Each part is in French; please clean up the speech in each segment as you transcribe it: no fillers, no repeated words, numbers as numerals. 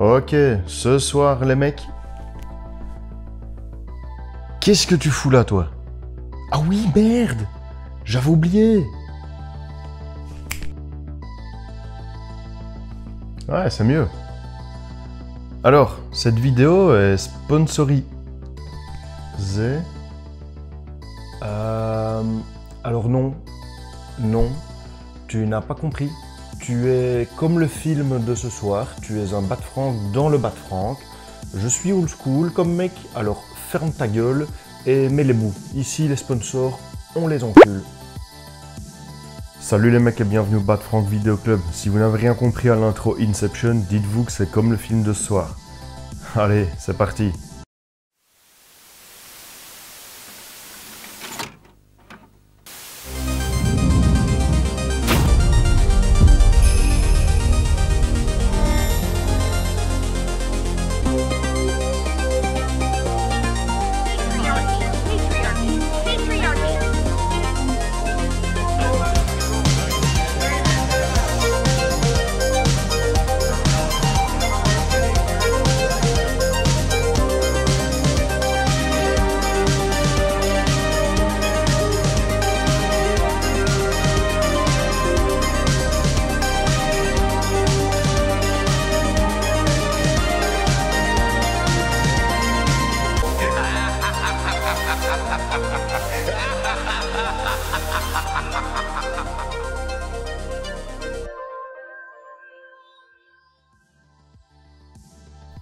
Ok, ce soir les mecs. Qu'est-ce que tu fous là toi? Ah oui, merde! J'avais oublié! Ouais, c'est mieux. Alors, cette vidéo est sponsorisée. Alors non, tu n'as pas compris. Tu es comme le film de ce soir, tu es un Bat Frank dans le Bat Frank. Je suis old school comme mec, alors ferme ta gueule et mets les bouts. Ici les sponsors, on les encule. Salut les mecs et bienvenue au Bat Frank Video Club. Si vous n'avez rien compris à l'intro Inception, dites-vous que c'est comme le film de ce soir. Allez, c'est parti.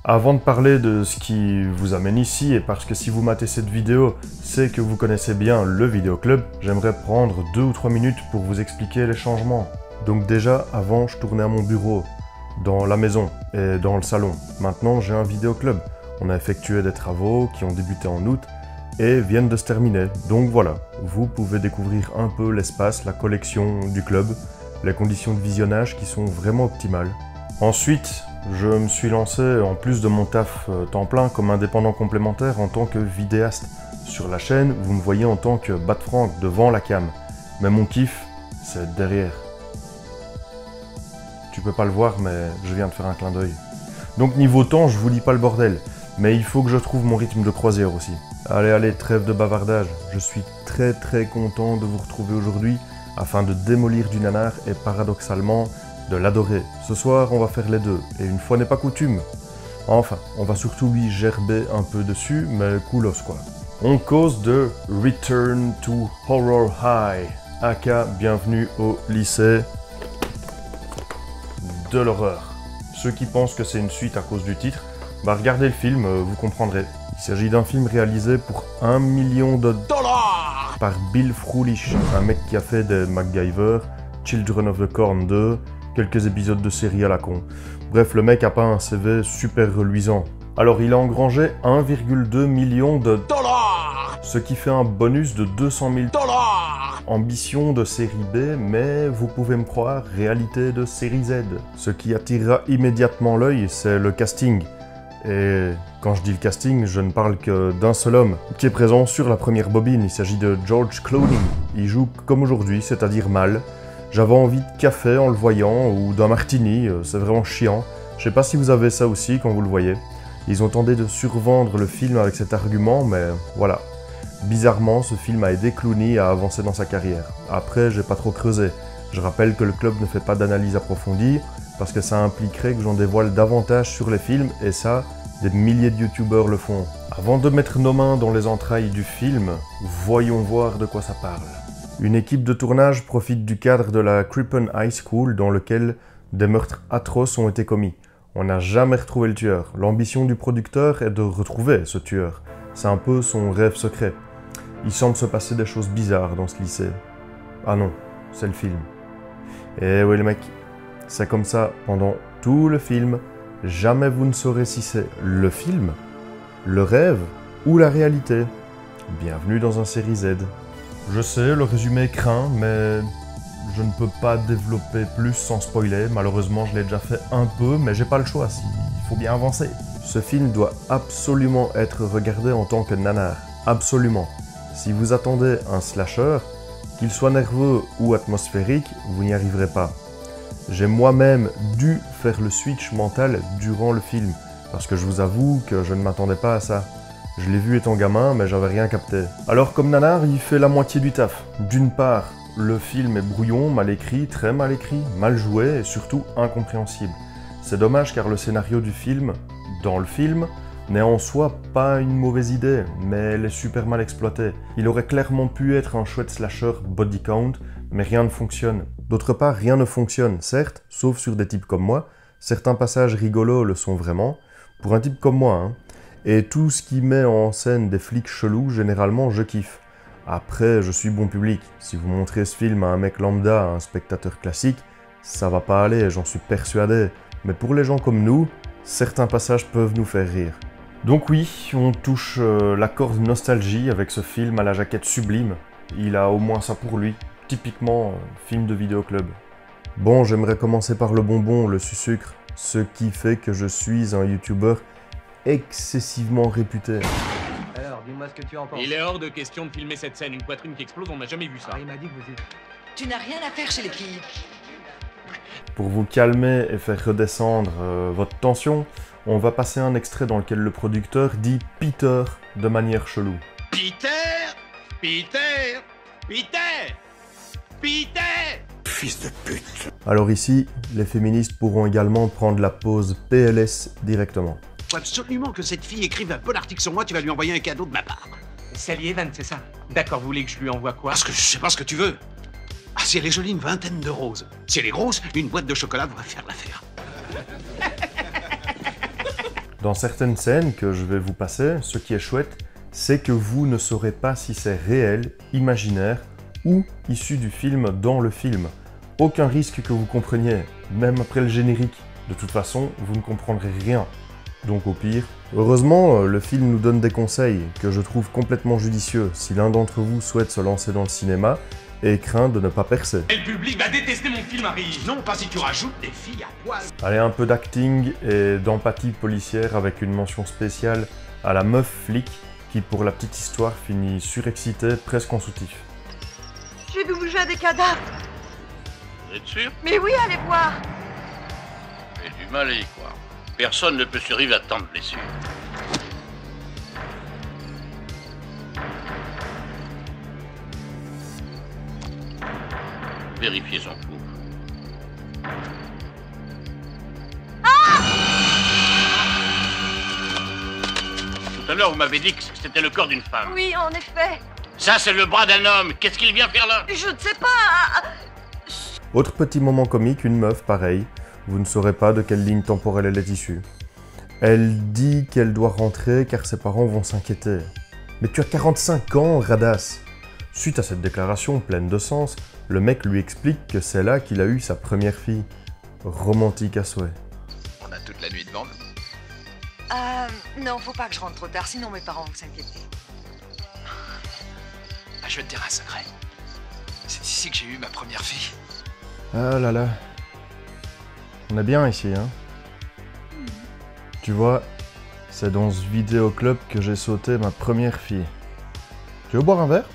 Avant de parler de ce qui vous amène ici, et parce que si vous matez cette vidéo, c'est que vous connaissez bien le Vidéo Club, j'aimerais prendre 2 ou 3 minutes pour vous expliquer les changements. Donc déjà, avant, je tournais à mon bureau, dans la maison et dans le salon. Maintenant, j'ai un Vidéo Club. On a effectué des travaux qui ont débuté en août et viennent de se terminer. Donc voilà, vous pouvez découvrir un peu l'espace, la collection du club, les conditions de visionnage qui sont vraiment optimales. Ensuite, je me suis lancé, en plus de mon taf temps plein, comme indépendant complémentaire en tant que vidéaste. Sur la chaîne, vous me voyez en tant que Bat Frank devant la cam. Mais mon kiff, c'est derrière. Tu peux pas le voir, mais je viens de faire un clin d'œil. Donc niveau temps, je vous dis pas le bordel. Mais il faut que je trouve mon rythme de croisière aussi. Allez, trêve de bavardage. Je suis très content de vous retrouver aujourd'hui afin de démolir du nanar et paradoxalement de l'adorer. Ce soir, on va faire les deux, et une fois n'est pas coutume. Enfin, on va surtout lui gerber un peu dessus, mais coolos quoi. On cause de Return to Horror High, aka bienvenue au lycée de l'horreur. Ceux qui pensent que c'est une suite à cause du titre, bah regardez le film, vous comprendrez. Il s'agit d'un film réalisé pour $1 million par Bill Frulich, un mec qui a fait des MacGyver, Children of the Corn 2, quelques épisodes de série à la con. Bref, le mec a pas un CV super reluisant. Alors il a engrangé 1,2 million de dollars, ce qui fait un bonus de 200 000 dollars. Ambition de série B, mais vous pouvez me croire, réalité de série Z. Ce qui attirera immédiatement l'œil, c'est le casting. Et quand je dis le casting, je ne parle que d'un seul homme qui est présent sur la première bobine. Il s'agit de George Clooney. Il joue comme aujourd'hui, c'est-à-dire mal. J'avais envie de café en le voyant, ou d'un martini, c'est vraiment chiant. Je sais pas si vous avez ça aussi quand vous le voyez. Ils ont tenté de survendre le film avec cet argument, mais voilà. Bizarrement, ce film a aidé Clooney à avancer dans sa carrière. Après, j'ai pas trop creusé. Je rappelle que le club ne fait pas d'analyse approfondie, parce que ça impliquerait que j'en dévoile davantage sur les films, et ça, des milliers de youtubeurs le font. Avant de mettre nos mains dans les entrailles du film, voyons voir de quoi ça parle. Une équipe de tournage profite du cadre de la Crippen High School dans lequel des meurtres atroces ont été commis. On n'a jamais retrouvé le tueur. L'ambition du producteur est de retrouver ce tueur. C'est un peu son rêve secret. Il semble se passer des choses bizarres dans ce lycée. Ah non, c'est le film. Et oui les mecs, c'est comme ça pendant tout le film. Jamais vous ne saurez si c'est le film, le rêve ou la réalité. Bienvenue dans un série Z. Je sais, le résumé craint, mais je ne peux pas développer plus sans spoiler. Malheureusement, je l'ai déjà fait un peu, mais j'ai pas le choix, il faut bien avancer. Ce film doit absolument être regardé en tant que nanar. Absolument. Si vous attendez un slasher, qu'il soit nerveux ou atmosphérique, vous n'y arriverez pas. J'ai moi-même dû faire le switch mental durant le film, parce que je vous avoue que je ne m'attendais pas à ça. Je l'ai vu étant gamin, mais j'avais rien capté. Alors comme nanar, il fait la moitié du taf. D'une part, le film est brouillon, mal écrit, très mal écrit, mal joué et surtout incompréhensible. C'est dommage car le scénario du film, dans le film, n'est en soi pas une mauvaise idée, mais elle est super mal exploitée. Il aurait clairement pu être un chouette slasher body count, mais rien ne fonctionne. D'autre part, rien ne fonctionne, certes, sauf sur des types comme moi. Certains passages rigolos le sont vraiment, pour un type comme moi, hein. Et tout ce qui met en scène des flics chelous, généralement, je kiffe. Après, je suis bon public. Si vous montrez ce film à un mec lambda, à un spectateur classique, ça va pas aller, j'en suis persuadé. Mais pour les gens comme nous, certains passages peuvent nous faire rire. Donc oui, on touche la corde nostalgie avec ce film à la jaquette sublime. Il a au moins ça pour lui. Typiquement, film de vidéoclub. Bon, j'aimerais commencer par le bonbon, le sucre, ce qui fait que je suis un youtubeur excessivement réputé. Alors, dis-moi ce que tu en penses. Il est hors de question de filmer cette scène, une poitrine qui explose, on n'a jamais vu ça. Il m'a dit que vous étiez... Tu n'as rien à faire chez les filles. Pour vous calmer et faire redescendre votre tension, on va passer un extrait dans lequel le producteur dit Peter de manière chelou. Peter, Peter, Peter, Peter. Fils de pute. Alors ici, les féministes pourront également prendre la pause PLS directement. Faut absolument que cette fille écrive un bon article sur moi, tu vas lui envoyer un cadeau de ma part. Sally Evans, c'est ça? D'accord, vous voulez que je lui envoie quoi? Parce que je sais pas ce que tu veux. Ah, si elle est jolie, une vingtaine de roses. Si elle est grosse, une boîte de chocolat va faire l'affaire. Dans certaines scènes que je vais vous passer, ce qui est chouette, c'est que vous ne saurez pas si c'est réel, imaginaire ou issu du film dans le film. Aucun risque que vous compreniez, même après le générique. De toute façon, vous ne comprendrez rien. Donc au pire. Heureusement, le film nous donne des conseils que je trouve complètement judicieux si l'un d'entre vous souhaite se lancer dans le cinéma et craint de ne pas percer. Et le public va détester mon film, Harry. Non, pas si tu rajoutes des filles à poil. Allez, un peu d'acting et d'empathie policière avec une mention spéciale à la meuf flic qui, pour la petite histoire, finit surexcitée, presque en soutif. J'ai vu bouger des cadavres. Vous êtes sûr? Mais oui, allez voir. J'ai du mal à y croire. Personne ne peut survivre à tant de blessures. Vérifiez son pouls. Tout à l'heure, vous m'avez dit que c'était le corps d'une femme. Oui, en effet. Ça, c'est le bras d'un homme. Qu'est-ce qu'il vient faire là? Je ne sais pas. Autre petit moment comique, une meuf, pareil. Vous ne saurez pas de quelle ligne temporelle elle est issue. Elle dit qu'elle doit rentrer car ses parents vont s'inquiéter. Mais tu as 45 ans, radasse! Suite à cette déclaration pleine de sens, le mec lui explique que c'est là qu'il a eu sa première fille. Romantique à souhait. On a toute la nuit devant nous. Non, faut pas que je rentre trop tard, sinon mes parents vont s'inquiéter. Ah, je vais te dire un secret. C'est ici que j'ai eu ma première fille. Ah là là. On est bien ici, hein. Tu vois, c'est dans ce vidéoclub que j'ai sauté ma première fille. Tu veux boire un verre?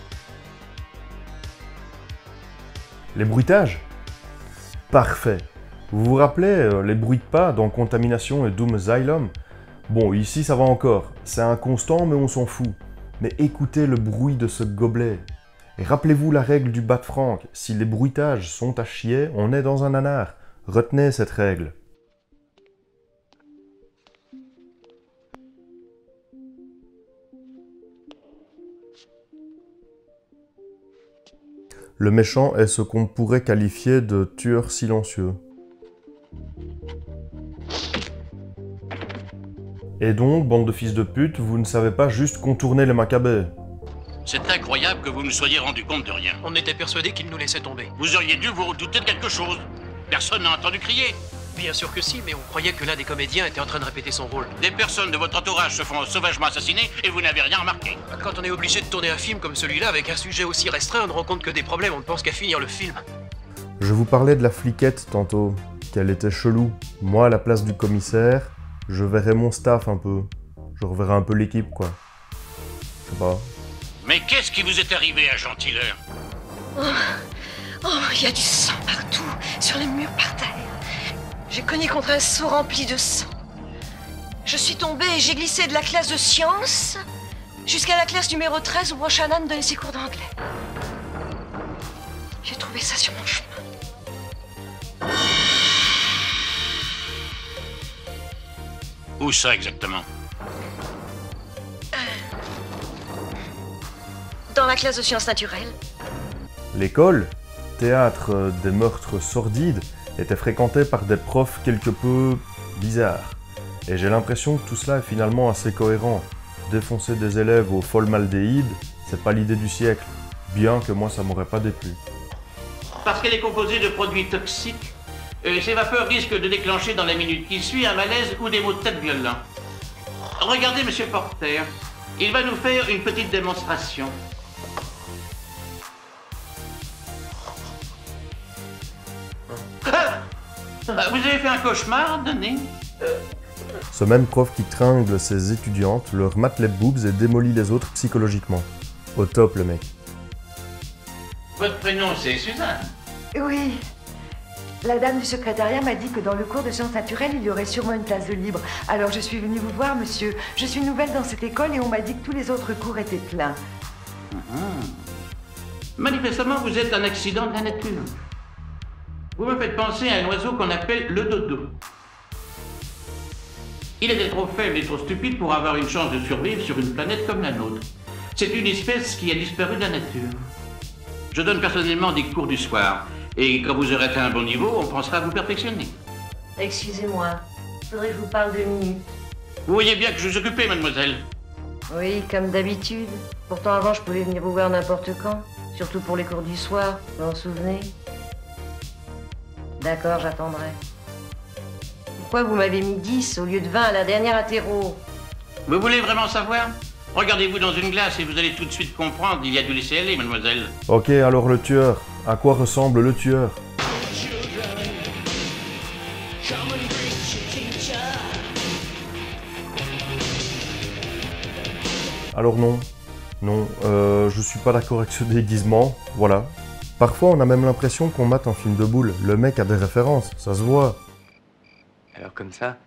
Les bruitages? Parfait. Vous vous rappelez les bruits de pas dans Contamination et Doom Asylum? Bon, ici ça va encore. C'est inconstant, mais on s'en fout. Mais écoutez le bruit de ce gobelet. Et rappelez-vous la règle du Bat Frank. Si les bruitages sont à chier, on est dans un nanar. Retenez cette règle. Le méchant est ce qu'on pourrait qualifier de tueur silencieux. Et donc, bande de fils de pute, vous ne savez pas juste contourner les macabées. C'est incroyable que vous ne soyez rendu compte de rien. On était persuadés qu'il nous laissait tomber. Vous auriez dû vous redouter de quelque chose. Personne n'a entendu crier. Bien sûr que si, mais on croyait que l'un des comédiens était en train de répéter son rôle. Des personnes de votre entourage se font sauvagement assassiner et vous n'avez rien remarqué. Quand on est obligé de tourner un film comme celui-là avec un sujet aussi restreint, on ne rencontre que des problèmes, on ne pense qu'à finir le film. Je vous parlais de la fliquette tantôt, qu'elle était chelou. Moi, à la place du commissaire, je verrais mon staff un peu. Je reverrais un peu l'équipe, quoi. Je sais pas. Mais qu'est-ce qui vous est arrivé, agent Tiller? Oh, il y a du sang partout, sur les murs, par terre. J'ai cogné contre un seau rempli de sang. Je suis tombée et j'ai glissé de la classe de sciences jusqu'à la classe numéro 13 où Rochanan donnait ses cours d'anglais. J'ai trouvé ça sur mon chemin. Où ça exactement? Dans la classe de sciences naturelles. L'école, théâtre des meurtres sordides, était fréquentée par des profs quelque peu bizarres. Et j'ai l'impression que tout cela est finalement assez cohérent. Défoncer des élèves au formaldéhyde, c'est pas l'idée du siècle, bien que moi ça m'aurait pas déplu. Parce qu'elle est composée de produits toxiques, ces vapeurs risquent de déclencher dans la minute qui suit un malaise ou des maux de tête violents. Regardez, monsieur Porter, il va nous faire une petite démonstration. Vous avez fait un cauchemar, Denis? Ce même prof qui tringle ses étudiantes, leur mate les boobs et démolit les autres psychologiquement. Au top le mec. Votre prénom c'est Suzanne? Oui. La dame du secrétariat m'a dit que dans le cours de sciences naturelles, il y aurait sûrement une place de libre. Alors je suis venue vous voir, monsieur. Je suis nouvelle dans cette école et on m'a dit que tous les autres cours étaient pleins. Manifestement, vous êtes un accident de la nature. Vous me faites penser à un oiseau qu'on appelle le dodo. Il était trop faible et trop stupide pour avoir une chance de survivre sur une planète comme la nôtre. C'est une espèce qui a disparu de la nature. Je donne personnellement des cours du soir. Et quand vous aurez atteint un bon niveau, on pensera à vous perfectionner. Excusez-moi, faudrait que je vous parle 2 minutes. Vous voyez bien que je suis occupé, mademoiselle. Oui, comme d'habitude. Pourtant avant, je pouvais venir vous voir n'importe quand. Surtout pour les cours du soir, vous vous en souvenez? D'accord, j'attendrai. Pourquoi vous m'avez mis 10 au lieu de 20 à la dernière interro? Vous voulez vraiment savoir? Regardez-vous dans une glace et vous allez tout de suite comprendre, il y a du laisser aller, mademoiselle. Ok, alors le tueur. À quoi ressemble le tueur? Alors non. Non, je suis pas d'accord avec ce déguisement, voilà. Parfois on a même l'impression qu'on mate un film de boule. Le mec a des références, ça se voit. Alors comme ça,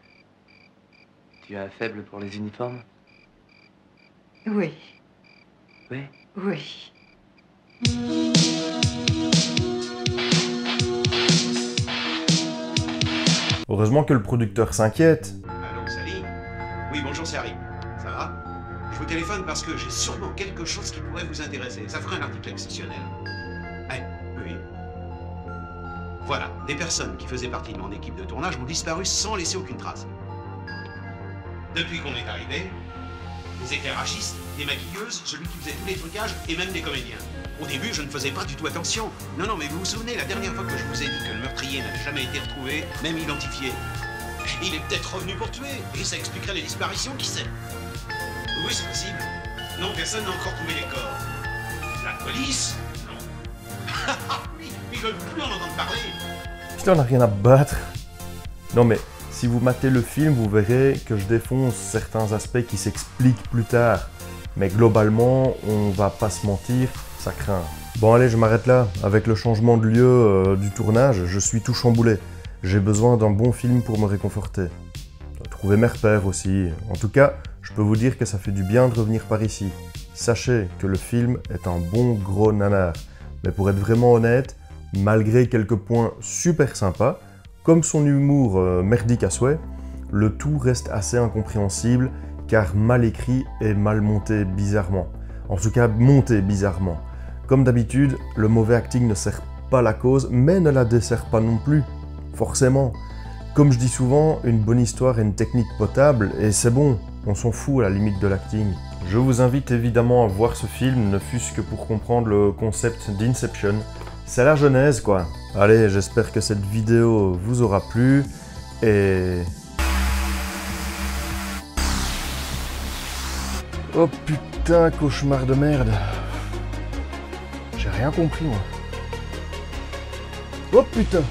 tu as un faible pour les uniformes? Oui, Oui. oui. Heureusement que le producteur s'inquiète. Allô, Sally? Oui, bonjour, c'est Harry. Ça va? Je vous téléphone parce que j'ai sûrement quelque chose qui pourrait vous intéresser. Ça ferait un article exceptionnel. Oui. Voilà, des personnes qui faisaient partie de mon équipe de tournage ont disparu sans laisser aucune trace. Depuis qu'on est arrivé, des éclairagistes, des maquilleuses, celui qui faisait tous les trucages et même des comédiens. Au début, je ne faisais pas du tout attention. Non, mais vous vous souvenez, la dernière fois que je vous ai dit que le meurtrier n'avait jamais été retrouvé, même identifié. Il est peut-être revenu pour tuer, et ça expliquerait les disparitions, qui sait? Oui, c'est possible. Non, personne n'a encore trouvé les corps. La police? Non. Oui, ils veulent plus en entendre parler. Putain, on n'a rien à battre. Non mais, si vous matez le film, vous verrez que je défonce certains aspects qui s'expliquent plus tard. Mais globalement, on va pas se mentir, ça craint. Bon allez, je m'arrête là. Avec le changement de lieu du tournage, je suis tout chamboulé. J'ai besoin d'un bon film pour me réconforter. Trouver mes repères aussi. En tout cas, je peux vous dire que ça fait du bien de revenir par ici. Sachez que le film est un bon gros nanar. Mais pour être vraiment honnête, malgré quelques points super sympas, comme son humour merdique à souhait, le tout reste assez incompréhensible car mal écrit et mal monté bizarrement. En tout cas, monté bizarrement. Comme d'habitude, le mauvais acting ne sert pas la cause, mais ne la dessert pas non plus. Forcément. Comme je dis souvent, une bonne histoire et une technique potable, et c'est bon, on s'en fout à la limite de l'acting. Je vous invite évidemment à voir ce film, ne fût-ce que pour comprendre le concept d'Inception. C'est la genèse quoi. Allez, j'espère que cette vidéo vous aura plu, et... Oh putain, cauchemar de merde. J'ai rien compris moi. Oh putain.